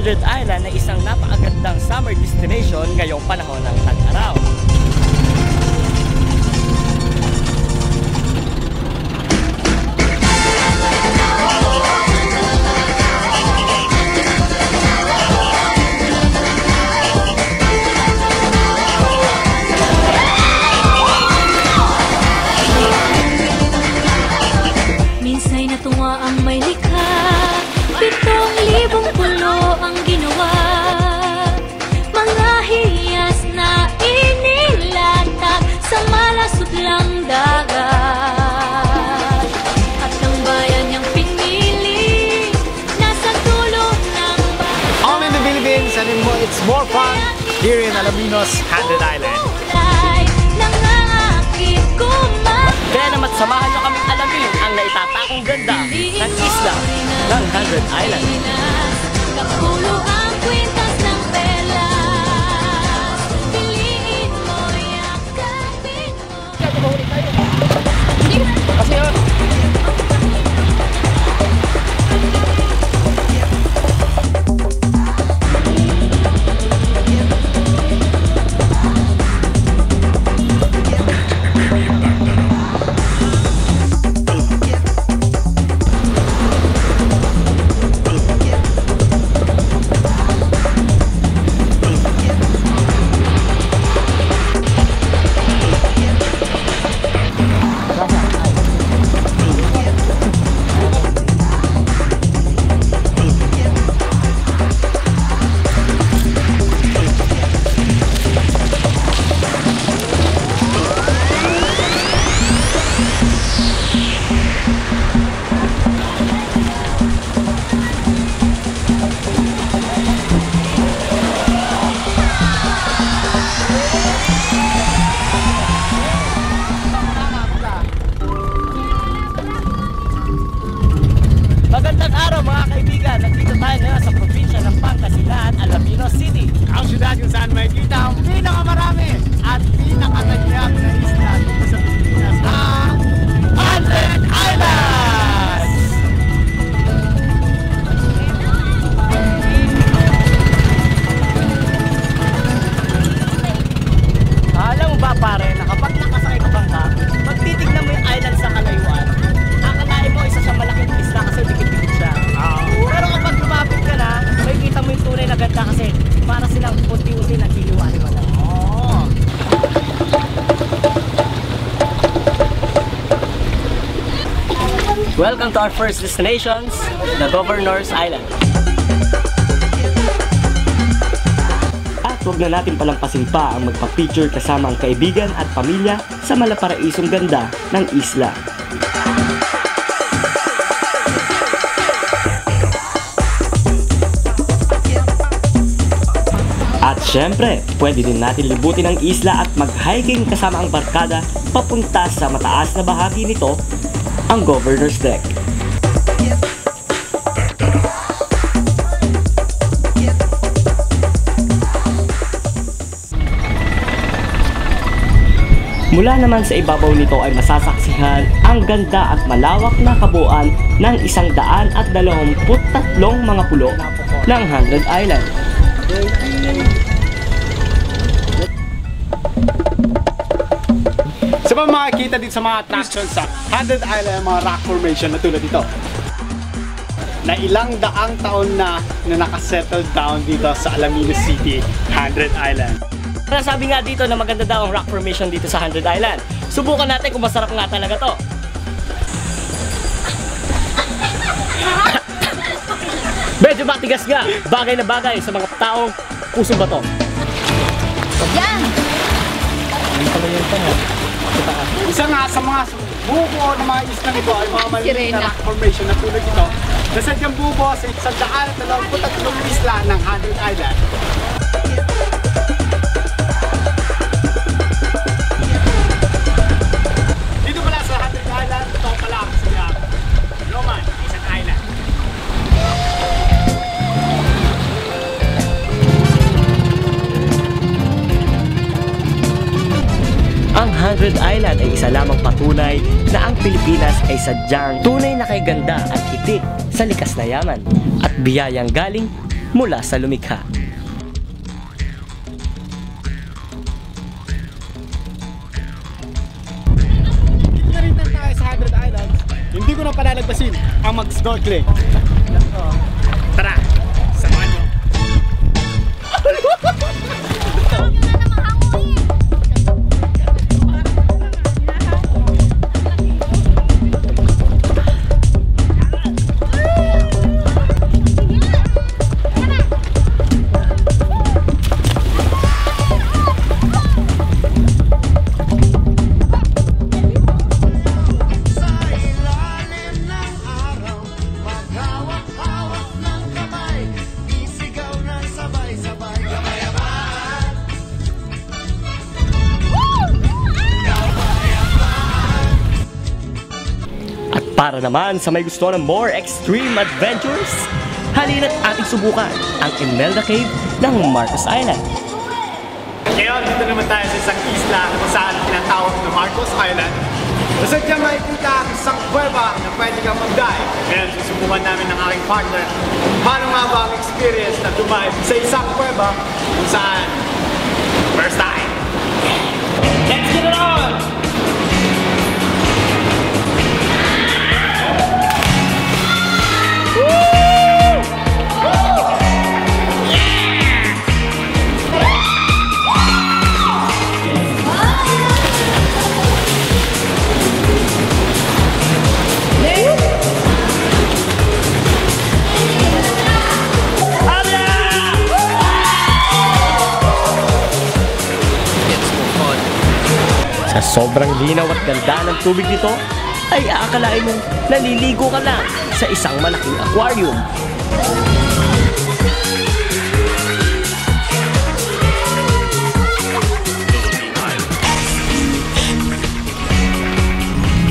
100 Island ay isang napakagandang summer destination ngayong panahon ng tag-araw. Minsa'y natuwa ang may likha, 7,000 pulo ang ginawa. Mga hiyas na inilatag sa malasudlang dagat. At ang bayan niyang pinili nasa dulo ng bahay. I'm in the Philippines and it's more fun here in Alaminos, 100 Island. Kaya naman samahan nyo kaming alamin ang naitatakong ganda ng isla ng 100 Island. Kapulo ang kwintas ng pelas, piliin mo, yakapin mo. Kasi magandang araw mga kaibigan! Nandito tayo ngayon sa probinsya ng Pangasinan, Alaminos City. Ang syudad kung saan makikita ang pinakamarami at pinakatanyag na isla dito sa Pilipinas, ang 100 Islands! Alam mo ba pare, na kapag nakasakay ka bangka, pag titignan mo yung island sa kalayuan, akalain mo isa siyang malaking isla kasi dikit-dikit siya. Pero kapag lumapit ka na, makikita mo yung tunay na ganda kasi para silang unti-unti naghihiliwalay mo na. Welcome to our first destinations, the Governor's Island. At huwag na natin palampasin pa ang magpa-picture kasama ang kaibigan at pamilya sa malaparaisong ganda ng isla. At syempre, pwede din natin libutin ang isla at mag-hiking kasama ang barkada papunta sa mataas na bahagi nito, ang Governor's Deck. Mula naman sa ibabaw nito ay masasaksihan ang ganda at malawak na kabuuan ng 123 mga pulo ng 100 Island. Sa mga makikita dito sa mga attractions sa 100 Island, mga rock formation na tulad dito, na ilang daang taon na nakasettle down dito sa Alaminos City, 100 Island. Sabi nga dito na maganda daw ang rock formation dito sa 100 Island. Subukan natin kung masarap nga talaga to. Medyo matigas nga, bagay na bagay sa mga taong pusong bato. Yan! Isa nga sa mga bubo ng mga isla nito ay mga maliit na rock formation na tulad ito. Nasadyang bubo sa 123 isla ng 100 Island. Dito pala sa 100 Island, ito pala ang siya Roman, isang island. Ang 100 Island ay isa lamang patunay na ang Pilipinas ay sadyang tunay na kay ganda at hitik sa likas na yaman at biyayang galing mula sa lumikha. Na rin tayo sa 100 Islands. Hindi ko na palalagpasin ang mag-snorkeling. Tara, samahan nyo. Para naman sa may gusto ng more extreme adventures, halina't ating subukan ang Imelda Cave ng Marcos Island. Ngayon, dito naman tayo sa isang isla kung saan tinatawag na Marcos Island. Basta dyan makikita ang isang kuweba na pwede kang mag-dive. Ngayon, susubukan namin ng aking partner kung paano nga ba ang experience na dumive sa isang kuweba kung saan first time. Let's get it on! Sa sobrang linaw at ganda ng tubig nito, ay aakalain mong naliligo ka lang sa isang malaking aquarium.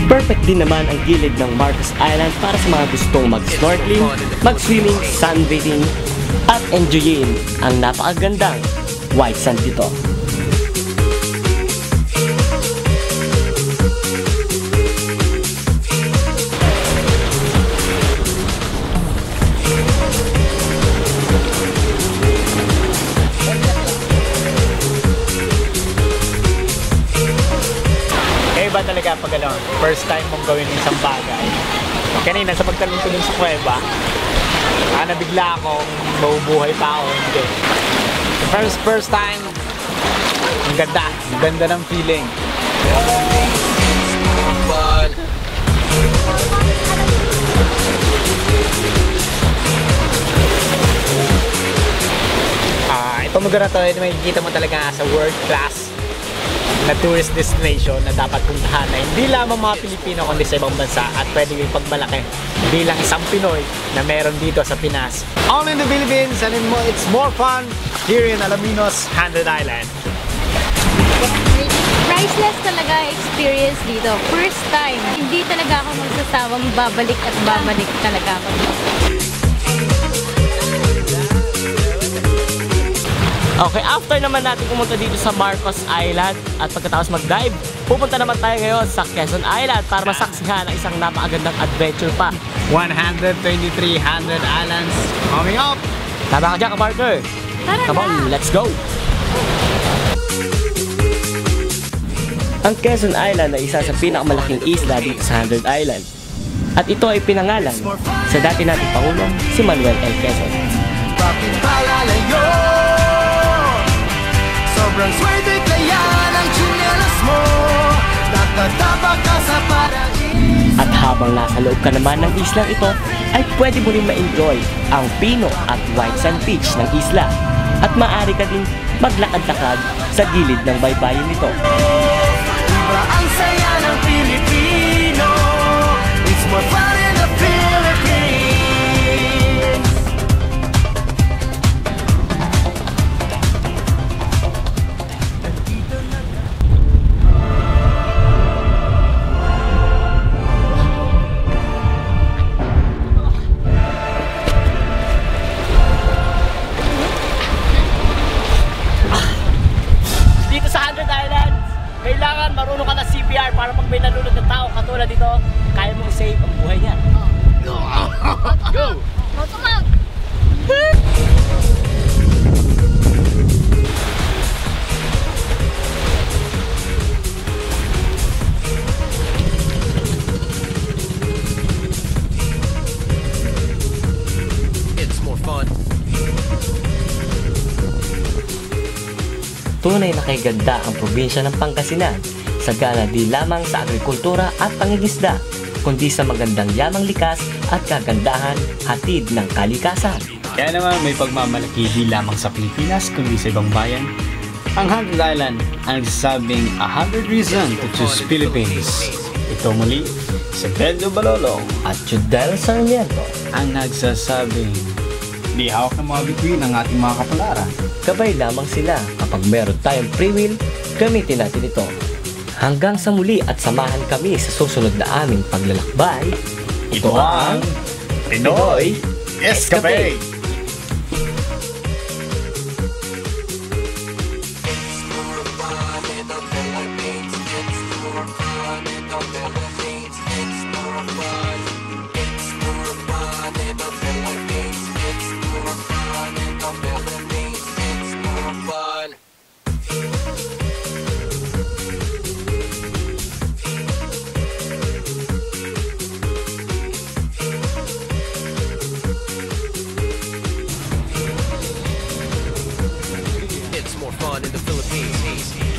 Perfect din naman ang gilid ng Marcos Island para sa mga gustong mag-snorkeling, mag-swimming, sunbathing, at enjoyin ang napakagandang white sand dito. Iba talaga pag first time mong gawin isang bagay. Kanina sa pagtalong ko dun sa kuweba, nabigla akong mabubuhay pa ako, hindi. First time, ang ganda ng feeling. Itong lugar na to, makikita mo talaga sa world class na tourist destination na dapat puntahan na hindi lamang mga Pilipino kundi sa ibang bansa at pwede yung pagmalaki bilang isang Pinoy na meron dito sa Pinas. All in the Philippines and it's more fun here in Alaminos, 100 Island. Priceless talaga experience dito. First time. Hindi talaga ako magsasawang babalik at babalik talaga ako. Okay, after naman natin pumunta dito sa Marcos Island at pagkatapos mag-dive, pupunta naman tayo ngayon sa Quezon Island para masaksihan ang isang napakagandang adventure pa. 123 100 islands coming up! Tama ka dyan, ka-partner! Tara Come on, na! let's go! Ang Quezon Island ay isa sa pinakamalaking isla dito sa 100 Island. At ito ay pinangalan sa dati nating Pangulong si Manuel L. Quezon. Sobrang swerte kaya ng tsinelas mo, nakatapa ka sa paradis. At habang nasa loob ka naman ng islang ito, ay pwede mo rin ma-enjoy ang pino at white sand beach ng isla. At maaari ka din maglakad-lakad sa gilid ng baybayin nito. Iba ang saya ng Pilipino, it's more fun in the Philippines. Dito sa 100 Islands, kailangan marunong ka na CPR para pag may tunay na kay ganda ang probinsya ng Pangasinan, sagana di lamang sa agrikultura at pangingisda, kundi sa magandang yamang likas at kagandahan hatid ng kalikasan. Kaya naman may pagmamalaki di lamang sa Pilipinas kundi sa ibang bayan. Ang 100 Island ang nagsasabing 100 reason to choose Philippines. Ito muli si Pedro Balolo At Judel Sarmiento, ang nagsasabing di hawak ng mga bituin ng ating mga kapalaran. gabay lamang sila kapag meron tayong free will, gamitin natin ito. Hanggang sa muli at samahan kami sa susunod na aming paglalakbay. Ito ang Pinoy Escapade! It's more fun in the Philippines.